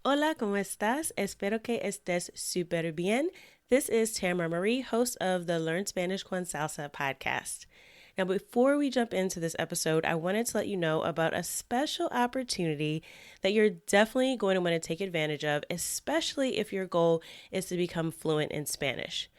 Hola, ¿cómo estás? Espero que estés súper bien. This is Tamara Marie, host of the Learn Spanish Con Salsa podcast. Now, before we jump into this episode, I wanted to let you know about a special opportunity that you're definitely going to want to take advantage of, especially if your goal is to become fluent in Spanish.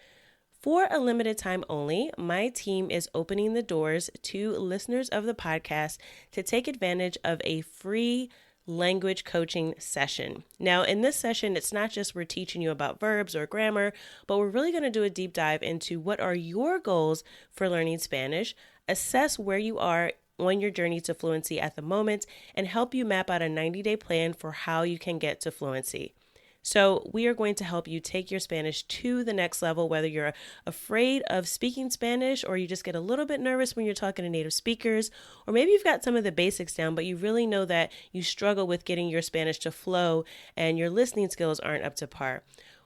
For a limited time only, my team is opening the doors to listeners of the podcast to take advantage of a free language coaching session. Now, in this session, it's not just we're teaching you about verbs or grammar, but we're really going to do a deep dive into what are your goals for learning Spanish, assess where you are on your journey to fluency at the moment, and help you map out a 90-day plan for how you can get to fluency. So we are going to help you take your Spanish to the next level, whether you're afraid of speaking Spanish or you just get a little bit nervous when you're talking to native speakers, or maybe you've got some of the basics down, but you really know that you struggle with getting your Spanish to flow and your listening skills aren't up to par.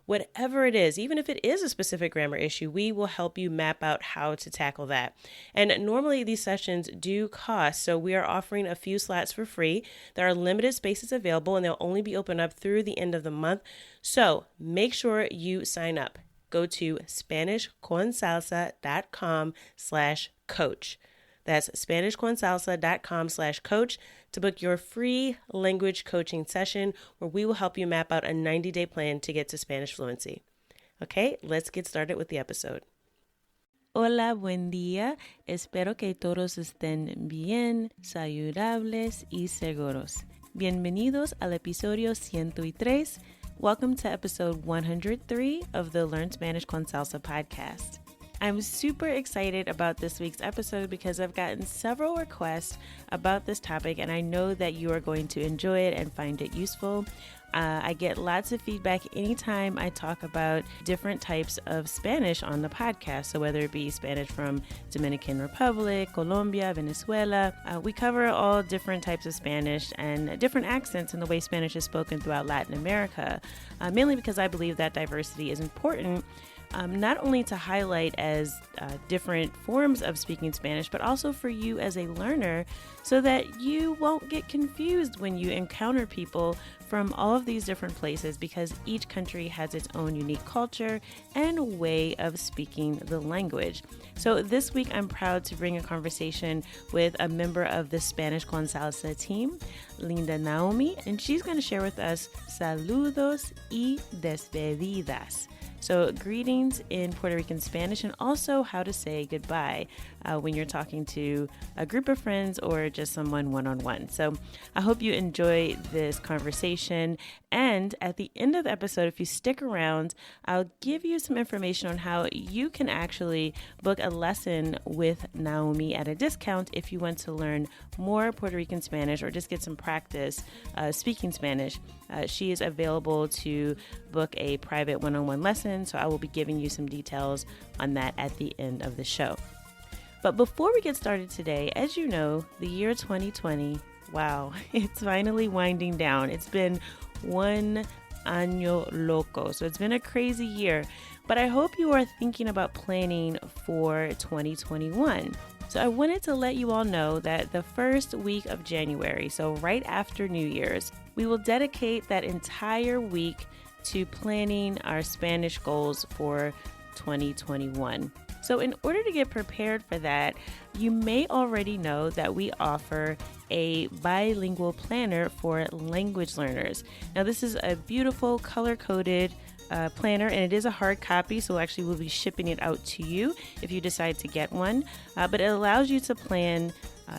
Whatever it is, even if it is a specific grammar issue, we will help you map out how to tackle that. And normally these sessions do cost, so we are offering a few slots for free. There are limited spaces available and they'll only be open up through the end of the month. So make sure you sign up. Go to SpanishConSalsa.com/coach. That's SpanishConSalsa.com/coach to book your free language coaching session where we will help you map out a 90-day plan to get to Spanish fluency. Okay, let's get started with the episode. Hola, buen día. Espero que todos estén bien, saludables y seguros. Bienvenidos al episodio 103. Welcome to episode 103 of the Learn Spanish Con Salsa podcast. I'm super excited about this week's episode because I've gotten several requests about this topic and I know that you are going to enjoy it and find it useful. I get lots of feedback anytime I talk about different types of Spanish on the podcast. So whether it be Spanish from Dominican Republic, Colombia, Venezuela, we cover all different types of Spanish and different accents in the way Spanish is spoken throughout Latin America, mainly because I believe that diversity is important. Not only to highlight as different forms of speaking Spanish, but also for you as a learner so that you won't get confused when you encounter people from all of these different places because each country has its own unique culture and way of speaking the language. So this week, I'm proud to bring a conversation with a member of the Spanish Con Salsa team, Linda Nahomy, and she's going to share with us saludos y despedidas. So greetings in Puerto Rican Spanish and also how to say goodbye when you're talking to a group of friends or just someone one-on-one. So I hope you enjoy this conversation. And at the end of the episode, if you stick around, I'll give you some information on how you can actually book a lesson with Nahomy at a discount if you want to learn more Puerto Rican Spanish or just get some practice speaking Spanish. She is available to book a private one-on-one lesson, so I will be giving you some details on that at the end of the show. But before we get started today, as you know, the year 2020, wow, it's finally winding down. It's been one año loco, so it's been a crazy year, but I hope you are thinking about planning for 2021. So I wanted to let you all know that the first week of January, so right after New Year's, we will dedicate that entire week to planning our Spanish goals for 2021. So in order to get prepared for that, you may already know that we offer a bilingual planner for language learners. Now, this is a beautiful color-coded planner, and it is a hard copy, so actually we'll be shipping it out to you if you decide to get one. But it allows you to plan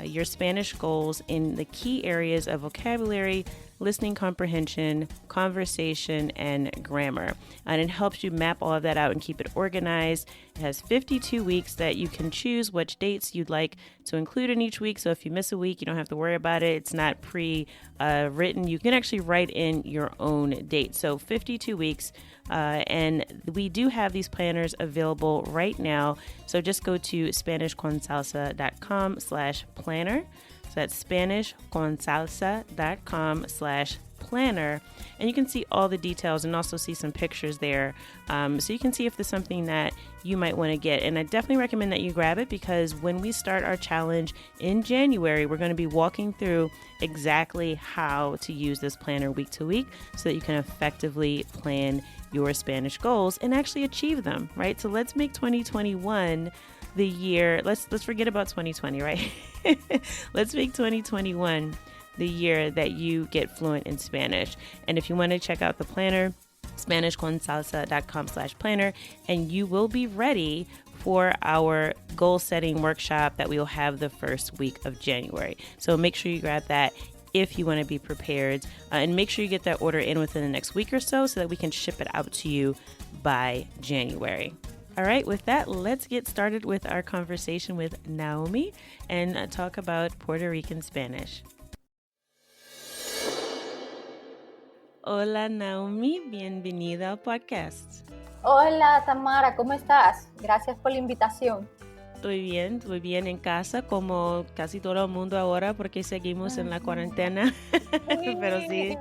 your Spanish goals in the key areas of vocabulary, listening comprehension, conversation, and grammar. And it helps you map all of that out and keep it organized. It has 52 weeks that you can choose which dates you'd like to include in each week. So if you miss a week, you don't have to worry about it. It's not pre-written. You can actually write in your own date. So 52 weeks. And we do have these planners available right now. So just go to SpanishConSalsa.com/planner. So that's SpanishConSalsa.com/planner. planner, and you can see all the details and also see some pictures there. So you can see if there's something that you might want to get. And I definitely recommend that you grab it, because when we start our challenge in January, we're going to be walking through exactly how to use this planner week to week so that you can effectively plan your Spanish goals and actually achieve them, right? So let's make 2021 the year. Let's forget about 2020, right? Let's make 2021 the year that you get fluent in Spanish. And if you want to check out the planner, SpanishConSalsa.com/planner, and you will be ready for our goal setting workshop that we will have the first week of January. So make sure you grab that if you want to be prepared, and make sure you get that order in within the next week or so that we can ship it out to you by January. All right, with that, let's get started with our conversation with Nahomy and talk about Puerto Rican Spanish. Hola Nahomy, bienvenida al podcast. Hola Tamara, ¿cómo estás? Gracias por la invitación. Estoy bien en casa como casi todo el mundo ahora porque seguimos en la cuarentena, pero sí.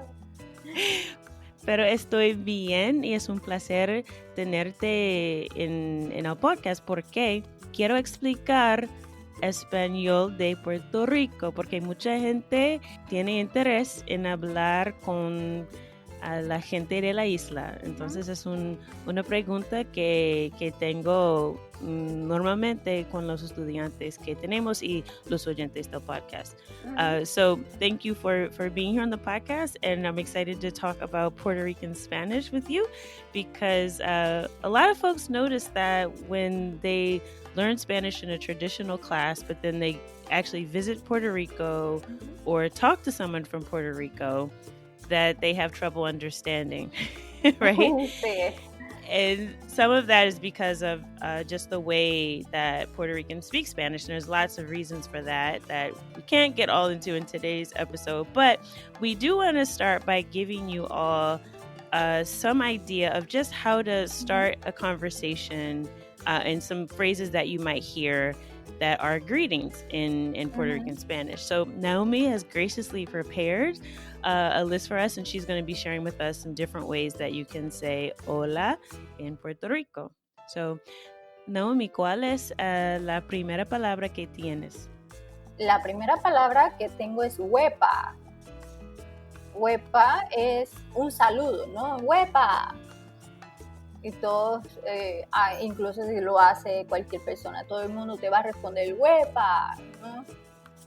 Pero estoy bien y es un placer tenerte en el podcast porque quiero explicar español de Puerto Rico, porque mucha gente tiene interés en hablar con a la gente de la isla. Entonces es una pregunta que tengo normalmente con los estudiantes que tenemos y los oyentes del podcast. So thank you for being here on the podcast, and I'm excited to talk about Puerto Rican Spanish with you, because a lot of folks notice that when they learn Spanish in a traditional class, but then they actually visit Puerto Rico or talk to someone from Puerto Rico, that they have trouble understanding, right? And some of that is because of just the way that Puerto Ricans speak Spanish. And there's lots of reasons for that we can't get all into in today's episode. But we do want to start by giving you all some idea of just how to start a conversation and some phrases that you might hear that are greetings in Puerto Rican Spanish. So Nahomy has graciously prepared a list for us, and she's going to be sharing with us some different ways that you can say hola in Puerto Rico. So Nahomy, ¿cuál es la primera palabra que tienes? La primera palabra que tengo es wepa. Wepa es un saludo, ¿no? Wepa. Y todos, incluso si lo hace cualquier persona, todo el mundo te va a responder huepa, ¿no?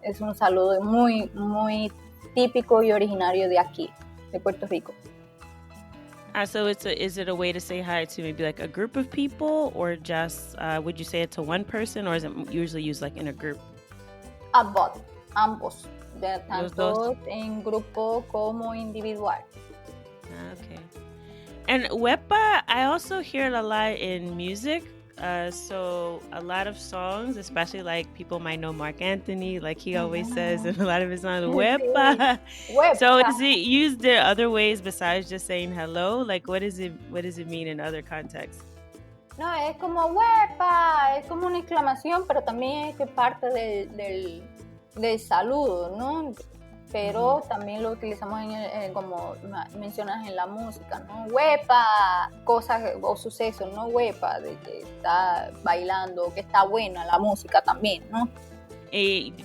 Es un saludo muy, muy típico y originario de aquí, de Puerto Rico. So is it a way to say hi to maybe like a group of people, or just would you say it to one person, or is it usually used like in a group? Ambos, tanto en grupo como individual. Okay. And wepa, I also hear it a lot in music. So a lot of songs, especially like people might know Mark Anthony, like he always says in a lot of his songs, wepa. So is it used in other ways besides just saying hello? Like what does it mean in other contexts? No, es como wepa, es como una exclamación, pero también es que parte del saludo, ¿no? Pero también lo utilizamos como mencionas en la música, ¿no? Huepa, cosas o sucesos, ¿no? Huepa, de que está bailando, que está buena la música también, ¿no?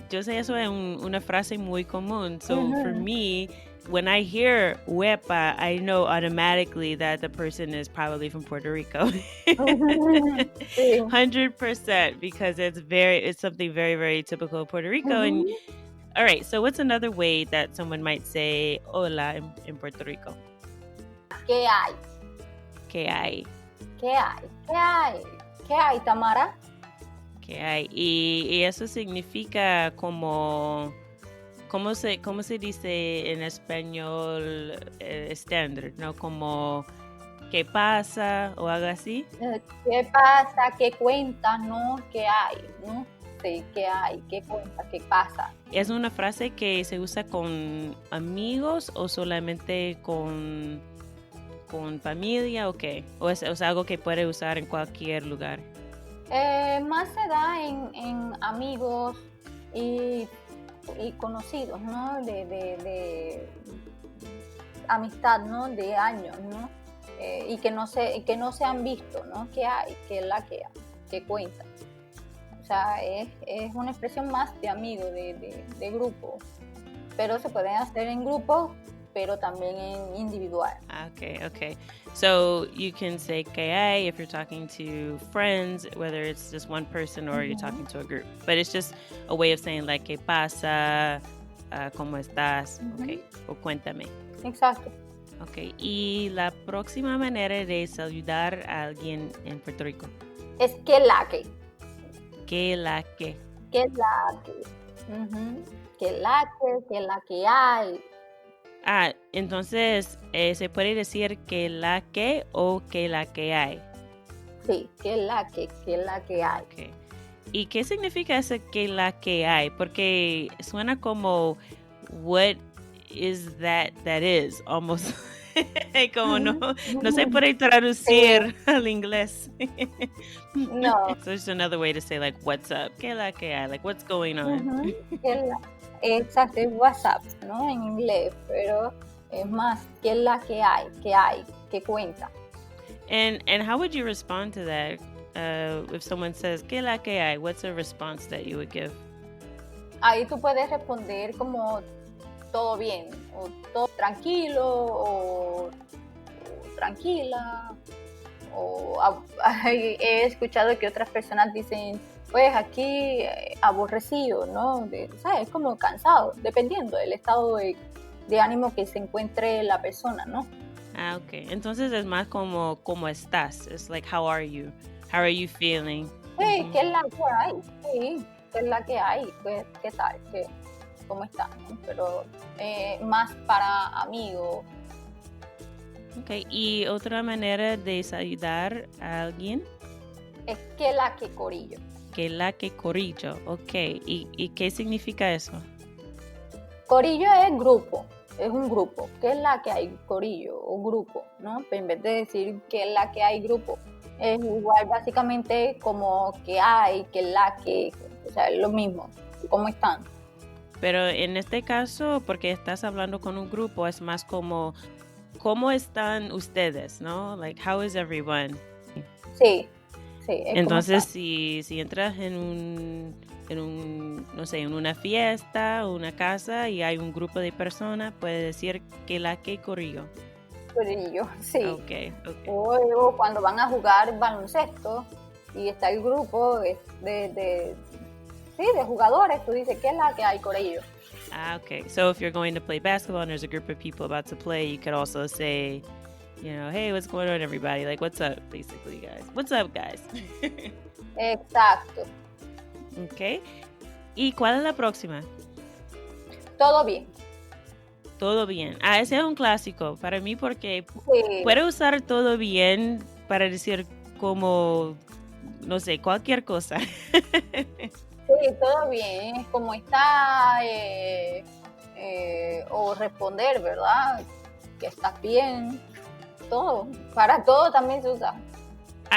Yo sé eso es una frase muy común. So for me, when I hear huepa, I know automatically that the person is probably from Puerto Rico. 100%, because it's something very, very typical of Puerto Rico. And all right, so what's another way that someone might say hola in Puerto Rico? ¿Qué hay? ¿Qué hay? ¿Qué hay? ¿Qué hay? ¿Qué hay, Tamara? ¿Qué hay? Y eso significa como... ¿Cómo se dice en español estándar? ¿No? Como ¿qué pasa? O algo así. ¿Qué pasa? ¿Qué cuentas? ¿No? ¿Qué hay? ¿No? Sí, ¿qué hay? ¿Qué cuenta? ¿Qué pasa? ¿Es una frase que se usa con amigos o solamente con familia o qué? ¿O es algo que puede usar en cualquier lugar? Más se da en amigos y conocidos, ¿no? amistad, ¿no? De años, ¿no? Y que no se han visto, ¿no? Que hay, que es la que hay, que cuenta. O sea, es una expresión más de amigo, de grupo. Pero se pueden hacer en grupo, pero también en individual. Okay. So you can say que hay if you're talking to friends, whether it's just one person or you're talking to a group. But it's just a way of saying like, ¿qué pasa? ¿Cómo estás? Okay. O cuéntame. Exacto. Okay. Y la próxima manera de saludar a alguien en Puerto Rico. Es que la que. Que la que. Que la que. Que la que hay. Entonces, ¿se puede decir que la que o que la que hay? Sí, que la que hay. Okay. ¿Y qué significa ese que la que hay? Porque suena como what is that is, almost. Como no se puede traducir al inglés. No. So it's another way to say like what's up, que la que hay, like what's going on. Exacto, es WhatsApp, ¿no? En inglés, pero es más que la que hay, que cuenta. And how would you respond to that? If someone says que la que hay, what's a response that you would give? Ahí tú puedes responder como todo bien, o todo tranquilo, o tranquila, o he escuchado que otras personas dicen, pues aquí aborrecido, ¿no? ¿Sabes? Como cansado, dependiendo del estado de ánimo que se encuentre la persona, ¿no? Okay. Entonces es más como ¿cómo estás? It's like how are you? How are you feeling? Sí, ¿qué es la que hay? Sí, ¿qué es la que hay? Pues, ¿qué tal? ¿Cómo estás? ¿No? Pero más para amigos. Okay. ¿Y otra manera de saludar a alguien? Es que la que corillo. Que la que corillo, ok. ¿Y qué significa eso? Corillo es grupo, es un grupo. ¿Qué es la que hay? Corillo o grupo, ¿no? Pero en vez de decir que es la que hay grupo, es igual básicamente como que hay, que la que, o sea, es lo mismo. ¿Cómo están? Pero en este caso, porque estás hablando con un grupo, es más como ¿cómo están ustedes? ¿No? Like, how is everyone? Sí. Entonces, si entras en un, no sé, en una fiesta o una casa y hay un grupo de personas, puedes decir que la que corrió. Corillo, sí. Okay. O cuando van a jugar baloncesto y está el grupo de jugadores, tú dices, ¿qué es la que hay, corillo? Okay. So if you're going to play basketball and there's a group of people about to play, you could also say, you know, hey, what's going on, everybody? Like, what's up, basically, guys? What's up, guys? Exacto. Okay. ¿Y cuál es la próxima? Todo bien. Todo bien. Ese es un clásico para mí porque Sí. puedo usar todo bien para decir como, no sé, cualquier cosa. Sí, todo bien. ¿Cómo está? O responder, ¿verdad? Que estás bien. Todo. Para todo también se usa.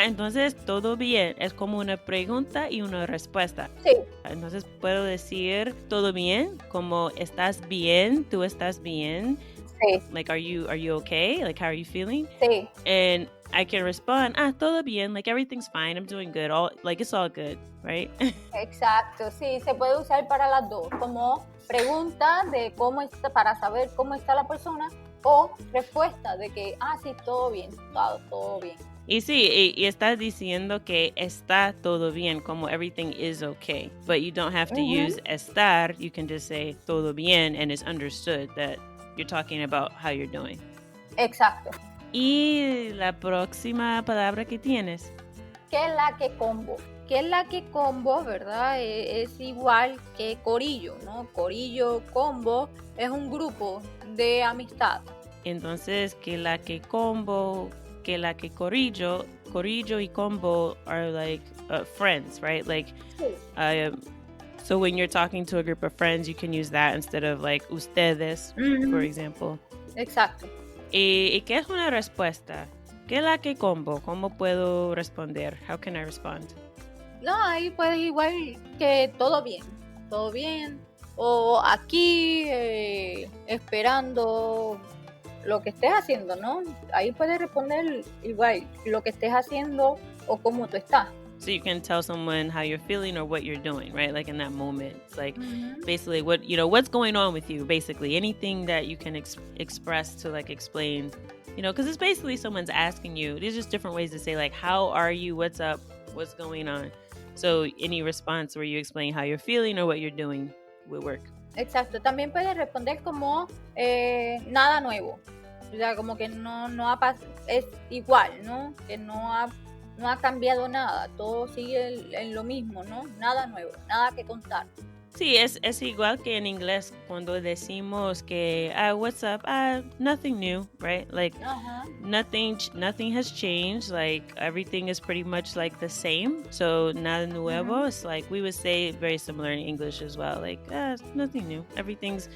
Entonces, todo bien es como una pregunta y una respuesta. Sí. Entonces, puedo decir todo bien, como estás bien, tú estás bien. Sí. Like, are you okay? Like, how are you feeling? Sí. And I can respond, todo bien, like everything's fine, I'm doing good, it's all good, right? Exacto, sí, se puede usar para las dos, como pregunta de cómo está, para saber cómo está la persona, o respuesta de que, sí, todo bien, todo bien. Y sí, y estás diciendo que está todo bien, como everything is okay, but you don't have to use estar, you can just say todo bien, and it's understood that you're talking about how you're doing. Exacto. ¿Y la próxima palabra que tienes? ¿Qué es la que combo? ¿Qué es la que combo, verdad? Es igual que corillo, ¿no? Corillo, combo, es un grupo de amistad. Entonces, que la que combo, que la que corillo y combo are like friends, right? Like, so when you're talking to a group of friends, you can use that instead of like ustedes, for example. Exacto. ¿Y qué es una respuesta? ¿Qué es la que combo? ¿Cómo puedo responder? How can I respond? No, ahí puede igual que todo bien. O aquí esperando lo que estés haciendo, ¿no? Ahí puedes responder igual lo que estés haciendo o cómo tú estás. So you can tell someone how you're feeling or what you're doing, right? Like in that moment. It's like Ujú. basically what's going on with you, basically. Anything that you can express to like explain, because it's basically someone's asking you. There's just different ways to say like, how are you? What's up? What's going on? So any response where you explain how you're feeling or what you're doing will work. Exacto, también puedes responder como nada nuevo, o sea, como que es igual, ¿no? Que no ha cambiado nada, todo sigue en lo mismo, ¿no? Nada nuevo, nada que contar. Sí, es igual que en inglés cuando decimos que, what's up? Nothing new, right? Like Ajá. nothing has changed. Like everything is pretty much like the same. So nada nuevo. It's like we would say very similar in English as well. Like nothing new. Everything's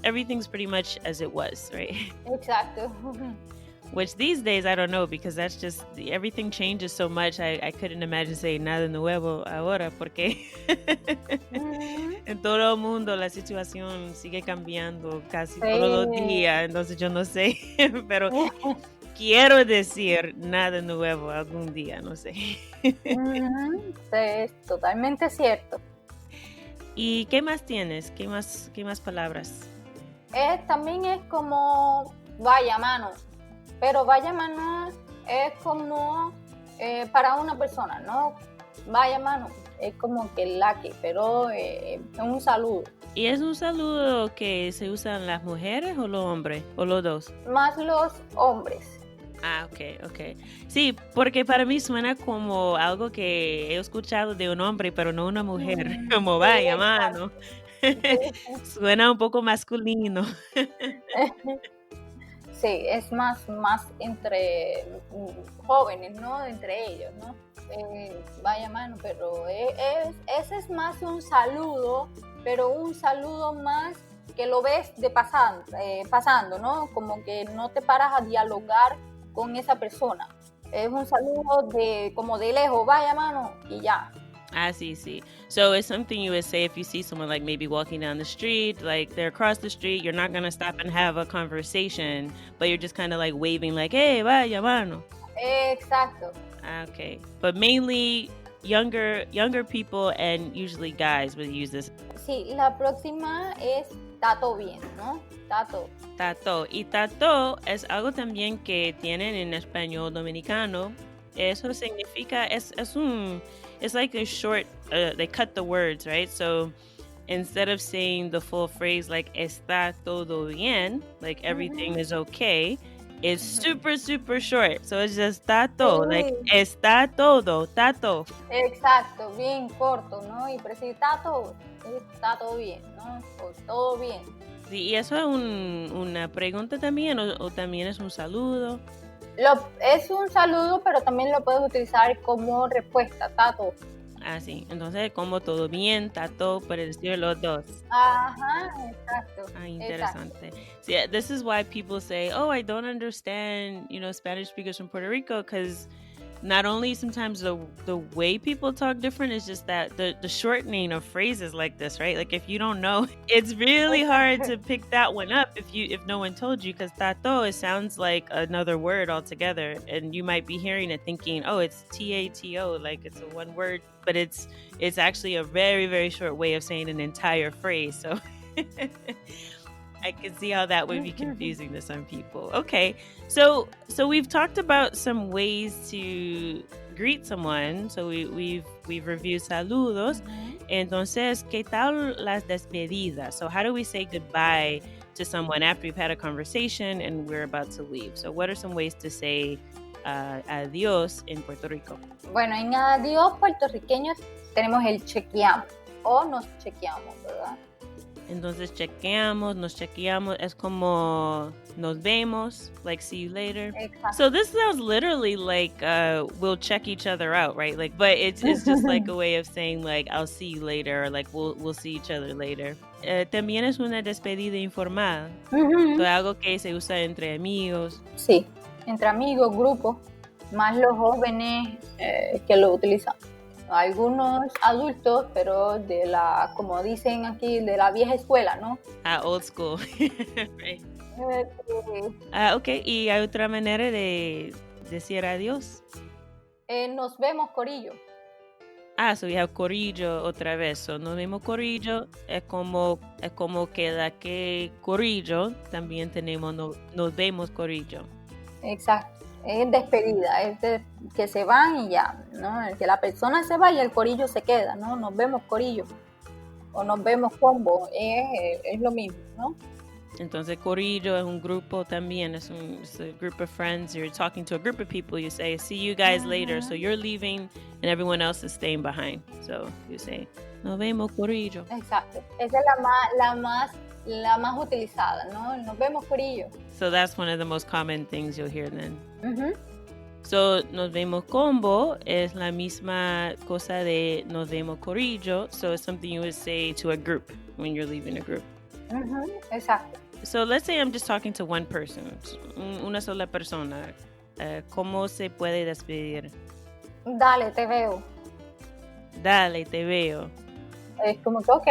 pretty much as it was, right? Exacto. Which these days I don't know because that's just everything changes so much. I couldn't imagine saying nada nuevo ahora porque en todo el mundo la situación sigue cambiando casi todos los días. Entonces yo no sé, pero quiero decir nada nuevo algún día, no sé. Es totalmente cierto. ¿Y qué más tienes? ¿Qué más palabras? También es como vaya mano, pero vaya mano es como para una persona, ¿no? Vaya mano es como que lucky, pero es un saludo. ¿Y es un saludo que se usan las mujeres o los hombres? ¿O los dos? Más los hombres. Ok. Sí, porque para mí suena como algo que he escuchado de un hombre, pero no una mujer. Como vaya, mano. Suena un poco masculino. Sí, es más entre jóvenes, ¿no? Entre ellos, ¿no? Vaya mano, pero ese es más un saludo, pero un saludo más que lo ves de pasando, ¿no? Como que no te paras a dialogar con esa persona. Es un saludo como de lejos, vaya mano, y ya. Sí. So it's something you would say if you see someone like maybe walking down the street, like they're across the street, you're not going to stop and have a conversation, but you're just kind of like waving like, hey, vaya mano. Exacto. Okay. But mainly younger people and usually guys would use this. Sí, la próxima es tato bien, ¿no? Tato. Y tato es algo también que tienen en español dominicano. Eso significa, it's like a short, they cut the words, right? So instead of saying the full phrase like está todo bien, like everything is okay, it's super, super short. So it's just tato, like está todo, tato. Exacto, bien corto, ¿no? Y preciso, está todo bien, ¿no? O todo bien. Sí, ¿y eso es una pregunta también o también es un saludo? Es un saludo, pero también lo puedes utilizar como respuesta, tato. Sí, entonces como todo bien, tato, para decir los dos. Ajá, exacto. Interesante. So, yeah, this is why people say, oh, I don't understand, Spanish speakers from Puerto Rico, because not only sometimes the way people talk different, is just that the shortening of phrases like this, right? Like if you don't know, it's really hard to pick that one up if no one told you, because tato, it sounds like another word altogether, and you might be hearing it thinking, oh, it's tato, like it's a one word, but it's actually a very, very short way of saying an entire phrase. So I can see how that would be confusing to some people. Okay, so we've talked about some ways to greet someone. So we've reviewed saludos. Entonces, ¿qué tal las despedidas? So how do we say goodbye to someone after we've had a conversation and we're about to leave? So what are some ways to say adiós en Puerto Rico? Bueno, en adiós puertorriqueños tenemos el chequeamos o nos chequeamos, ¿verdad? Entonces nos chequeamos, es como nos vemos, like see you later. Exacto. So this sounds literally like we'll check each other out, right? Like, but it's just like a way of saying like I'll see you later, or like we'll see each other later. También es una despedida informal, so algo que se usa entre amigos. Sí, entre amigos, grupos, más los jóvenes que lo utilizan. Algunos adultos, pero como dicen aquí, de la vieja escuela, ¿no? Old school. Right. Ok, ¿y hay otra manera de decir adiós? Nos vemos, corillo. So we have corillo otra vez. So nos vemos corillo. Es como que la que corillo también tenemos nos vemos corillo. Exacto. Es despedida, que se van y ya, ¿no? Que la persona se va y el corillo se queda, ¿no? Nos vemos, corillo. O nos vemos, combo. Es lo mismo, ¿no? Entonces, corillo es un grupo también. It's a group of friends. You're talking to a group of people. You say, see you guys later. So you're leaving and everyone else is staying behind. So you say, nos vemos, corillo. Exacto. Esa es la más utilizada, ¿no? Nos vemos, corillo. So that's one of the most common things you'll hear then. So, nos vemos combo es la misma cosa de nos vemos corillo. So it's something you would say to a group when you're leaving a group. Exacto. So let's say I'm just talking to one person, una sola persona. ¿Cómo se puede despedir? Dale, te veo. Dale, te veo. Es como que, ok,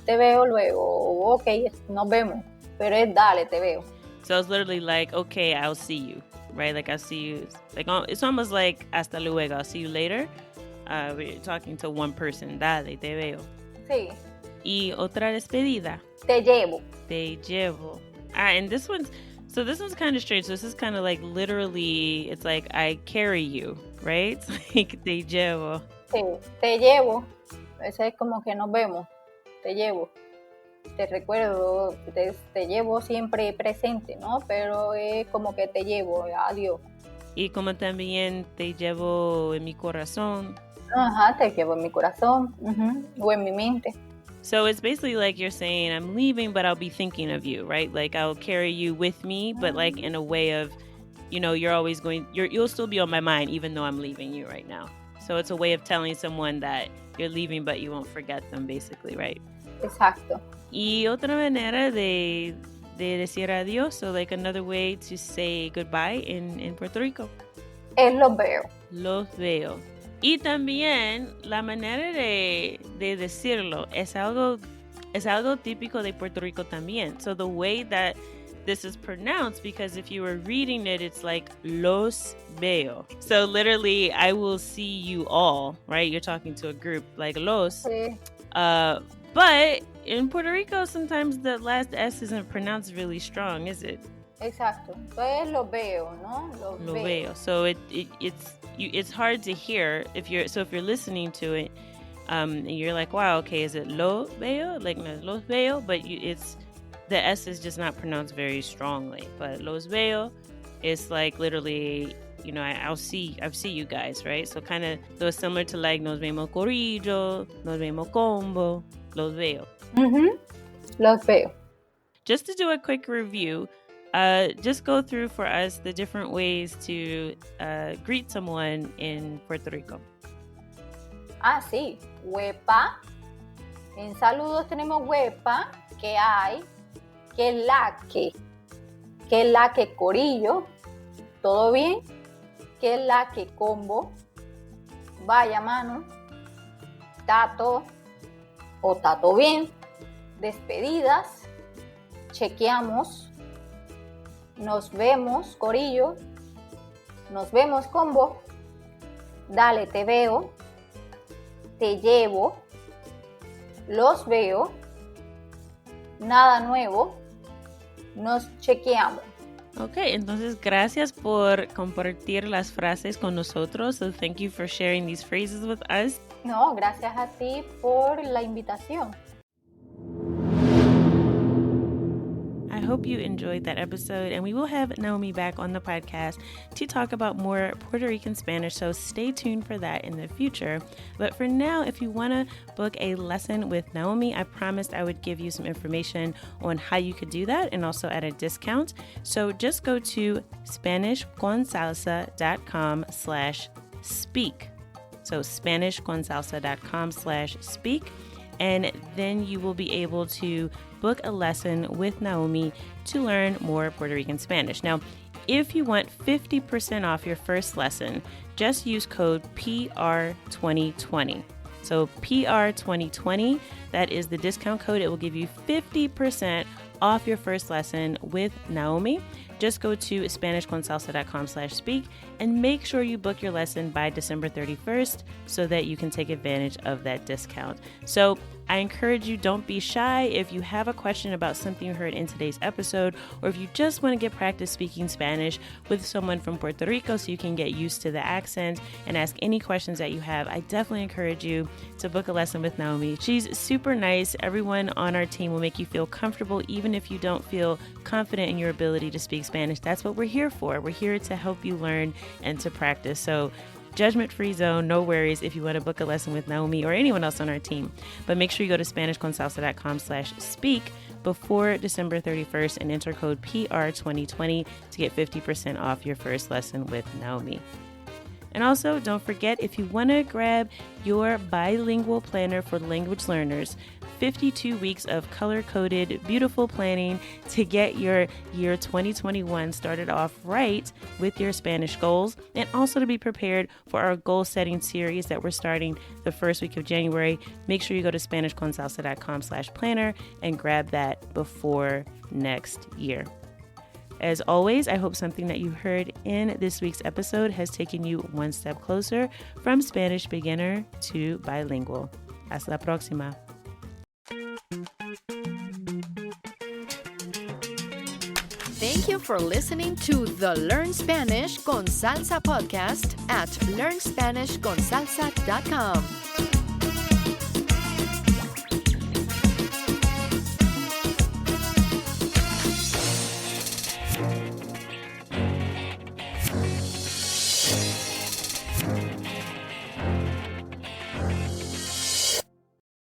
te veo luego. Ok, nos vemos. Pero es dale, te veo. So it's literally like, okay, I'll see you, right? Like, I'll see you. Like, it's almost like hasta luego, I'll see you later. We're talking to one person. Dale, te veo. Sí. Y otra despedida. Te llevo. Te llevo. And this one's kind of strange. So this is kind of like literally, it's like I carry you, right? It's like te llevo. Sí, te llevo. Ese es como que nos vemos. Te llevo. Te recuerdo, te llevo siempre presente, ¿no? Pero es como que te llevo, adiós. Y como también te llevo en mi corazón. Ajá, te llevo en mi corazón. O en mi mente. So it's basically like you're saying, I'm leaving, but I'll be thinking of you, right? Like I'll carry you with me, but like in a way of, you're always you'll still be on my mind, even though I'm leaving you right now. So it's a way of telling someone that you're leaving, but you won't forget them, basically, right? Exacto. Y otra manera de decir adiós, so like another way to say goodbye in Puerto Rico. Es los veo. Los veo. Y también la manera de decirlo es algo típico de Puerto Rico también. So the way that this is pronounced, because if you were reading it, it's like los veo. So literally, I will see you all, right? You're talking to a group like los. Sí. But in Puerto Rico, sometimes the last S isn't pronounced really strong, is it? Exacto. Pues lo veo, ¿no? Lo veo. So it's hard to hear if you're listening to it, and you're like, wow, okay, is it lo veo? Like no, los veo, but the S is just not pronounced very strongly. But los veo is like literally, I'll see you guys, right? So kind of so similar to like nos vemos corillo, nos vemos combo, los veo. Los veo. Just to do a quick review, just go through for us the different ways to greet someone in Puerto Rico. Sí. Wepa. En saludos tenemos wepa, que hay, que la que corillo, todo bien, que la que combo, vaya mano, tato o tato bien, despedidas, chequeamos, nos vemos corillo, nos vemos combo, dale te veo, te llevo, los veo, nada nuevo, nos chequeamos. Ok, entonces gracias por compartir las frases con nosotros. So thank you for sharing these phrases with us. No, gracias a ti por la invitación. I hope you enjoyed that episode, and we will have Nahomy back on the podcast to talk about more Puerto Rican Spanish, so stay tuned for that in the future. But for now, if you want to book a lesson with Nahomy, I promised I would give you some information on how you could do that and also at a discount. So just go to SpanishConSalsa.com/speak. So SpanishConSalsa.com/speak. And then you will be able to book a lesson with Nahomy to learn more Puerto Rican Spanish. Now, if you want 50% off your first lesson, just use code PR2020. So PR2020, that is the discount code. It will give you 50% off your first lesson with Nahomy. Just go to SpanishConSalsa.com/speak and make sure you book your lesson by December 31st so that you can take advantage of that discount. So I encourage you, don't be shy. If you have a question about something you heard in today's episode, or if you just want to get practice speaking Spanish with someone from Puerto Rico so you can get used to the accent and ask any questions that you have, I definitely encourage you to book a lesson with Nahomy. She's super nice. Everyone on our team will make you feel comfortable, even if you don't feel confident in your ability to speak Spanish. That's what we're here for. We're here to help you learn and to practice. So judgment-free zone, no worries if you want to book a lesson with Nahomy or anyone else on our team. But make sure you go to SpanishConSalsa.com/speak before December 31st and enter code PR2020 to get 50% off your first lesson with Nahomy. And also, don't forget, if you want to grab your bilingual planner for language learners, 52 weeks of color-coded, beautiful planning to get your year 2021 started off right with your Spanish goals, and also to be prepared for our goal-setting series that we're starting the first week of January. Make sure you go to SpanishConSalsa.com/planner and grab that before next year. As always, I hope something that you heard in this week's episode has taken you one step closer from Spanish beginner to bilingual. Hasta la próxima. Thank you for listening to the Learn Spanish con Salsa podcast at learnspanishconsalsa.com.